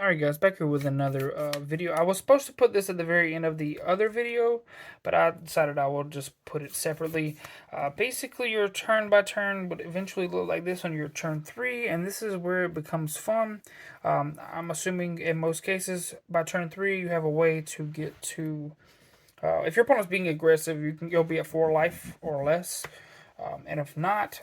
Alright guys, back here with another video. I was supposed to put this at the very end of the other video, but I decided I will just put it separately. Basically, your turn by turn would eventually look like this on your turn 3, and this is where it becomes fun. I'm assuming in most cases, by turn 3, you have a way to get to... if your opponent's being aggressive, you'll be at 4 life or less. And if not,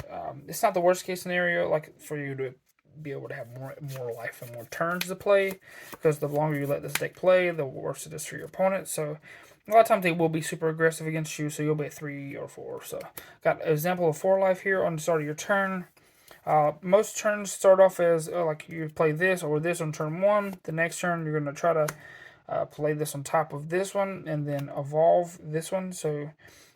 it's not the worst case scenario, like for you to be able to have more life and more turns to play, because the longer you let this deck play, the worse it is for your opponent. So a lot of times they will be super aggressive against you, so you'll be at 3 or 4. So got an example of 4 life here on the start of your turn. Most turns start off as like you play this or this on turn 1. The next turn you're going to try to play this on top of this one and then evolve this one. So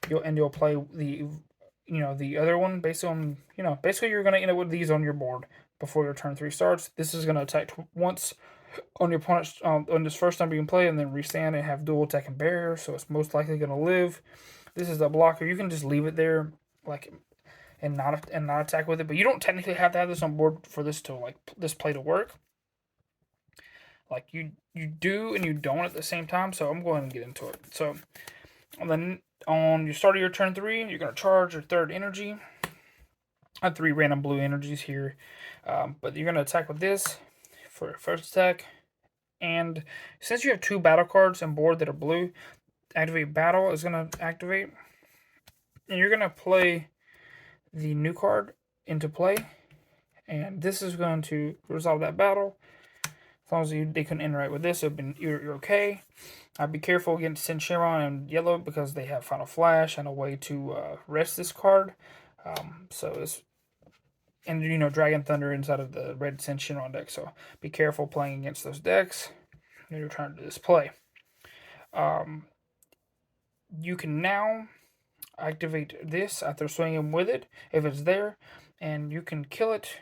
you'll play the other one based on, basically you're going to end up with these on your board before your turn 3 starts. This is going to attack once on your opponent's on this first time you can play, and then restand and have dual attack and barrier, so it's most likely going to live. This is a blocker. You can just leave it there, like, and not attack with it, but you don't technically have to have this on board for this to this play to work. Like you do and you don't at the same time. So I'm going to get into it. So on your start of your turn 3, you're going to charge your third energy. I have 3 random blue energies here, but you're going to attack with this for your first attack. And since you have 2 battle cards on board that are blue, activate battle is going to activate. And you're going to play the new card into play. And this is going to resolve that battle. As long as they couldn't interact with this, you're okay. Be careful against Shenron and yellow because they have Final Flash and a way to rest this card. And Dragon Thunder inside of the red Shenron deck. So be careful playing against those decks when you're trying to do this play. You can now activate this after swinging with it if it's there, and you can kill it.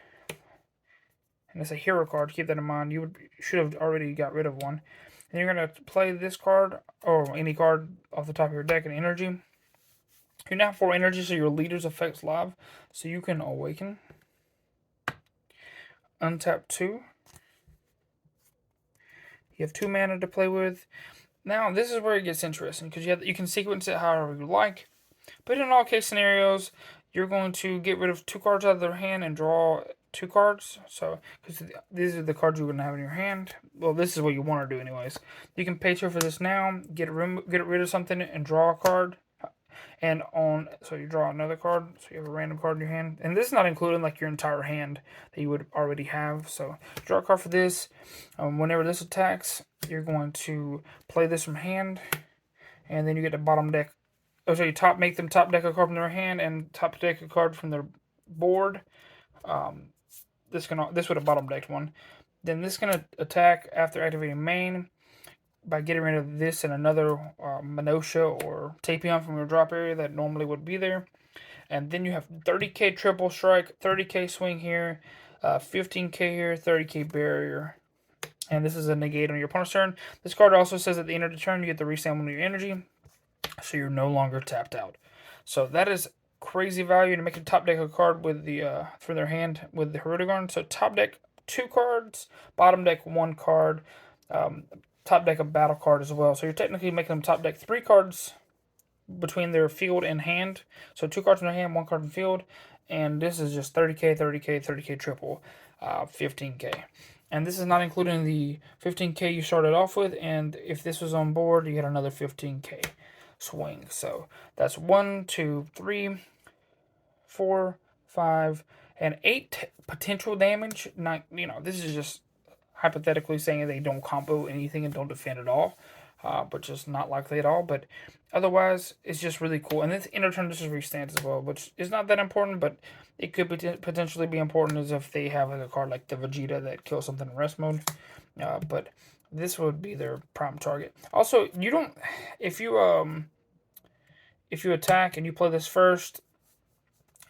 And it's a hero card. Keep that in mind. You should have already got rid of one. And you're going to play this card, or any card off the top of your deck, and energy. You're now 4 energy, so your leader's effect's live. So you can Awaken. Untap 2. You have 2 mana to play with. Now, this is where it gets interesting, because you can sequence it however you like. But in all case scenarios, you're going to get rid of 2 cards out of their hand and draw 2 cards. So, because these are the cards you're going to have in your hand. Well, this is what you want to do anyways. You can pay 2 for this now, get rid of something, and draw a card. So you draw another card, so you have a random card in your hand. And this is not including like your entire hand that you would already have. So draw a card for this. Whenever this attacks, you're going to play this from hand, and then you get the bottom deck. Oh, so you make them top deck a card from their hand and top deck a card from their board. This would have bottom decked one. Then this is gonna attack after activating main by getting rid of this and another Minutia or Tapion from your drop area that normally would be there. And then you have 30k triple strike, 30k swing here, 15k here, 30k barrier. And this is a negate on your opponent's turn. This card also says at the end of the turn you get to restand one of your energy, so you're no longer tapped out. So that is crazy value to make a top deck a card with the for their hand with the Hirudegarn. So top deck 2 cards, bottom deck 1 card, top deck a battle card as well. So you're technically making them top deck 3 cards between their field and hand. So 2 cards in their hand, 1 card in field. And this is just 30k, 30k, 30k triple, 15k. And this is not including the 15k you started off with. And if this was on board, you get another 15k swing. So that's 1, 2, 3, 4, 5, and 8 potential damage. This is just hypothetically saying they don't combo anything and don't defend at all, but just not likely at all. But otherwise, it's just really cool. And this interturn, this is restands as well, which is not that important, but it could potentially be important as if they have a card like the Vegeta that kills something in rest mode. But this would be their prime target. Also, you don't if you attack and you play this first,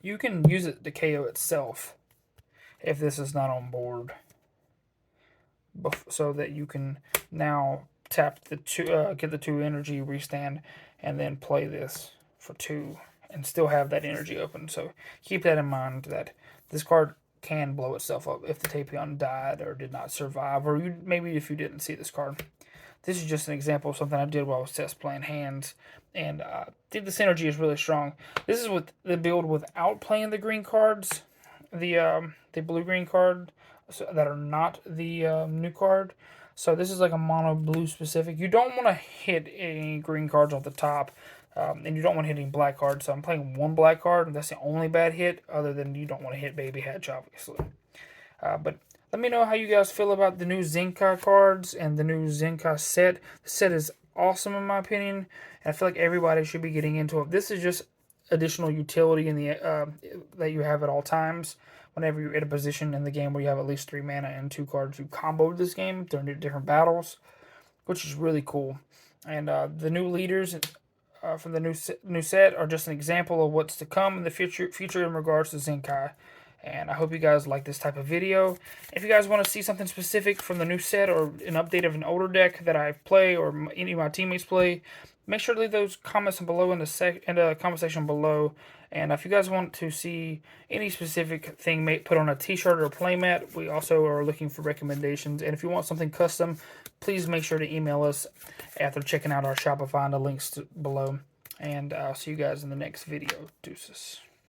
you can use it to KO itself if this is not on board, so that you can now tap the 2, get the 2 energy, restand, and then play this for 2 and still have that energy open. So keep that in mind, that this card can blow itself up if the Tapion died or did not survive, or maybe if you didn't see this card. This is just an example of something I did while I was test playing hands, and I think the synergy is really strong. This is with the build without playing the green cards, the blue-green card that are not the new card. So this is like a mono blue specific. You don't want to hit any green cards off the top, and you don't want to hit any black cards. So I'm playing one black card, and that's the only bad hit, other than you don't want to hit Baby Hatch, obviously. But let me know how you guys feel about the new Zenkai cards and the new Zenkai set. The set is awesome in my opinion, and I feel like everybody should be getting into it. This is just additional utility in the that you have at all times. Whenever you're in a position in the game where you have at least 3 mana and 2 cards, you combo this game during different battles, which is really cool. And the new leaders from the new set are just an example of what's to come in the future in regards to Zenkai. And I hope you guys like this type of video. If you guys want to see something specific from the new set or an update of an older deck that I play or any of my teammates play, make sure to leave those comments below in the comment section below. And if you guys want to see any specific thing put on a t-shirt or a playmat, we also are looking for recommendations. And if you want something custom, please make sure to email us after checking out our Shopify and the links below. And I'll see you guys in the next video. Deuces.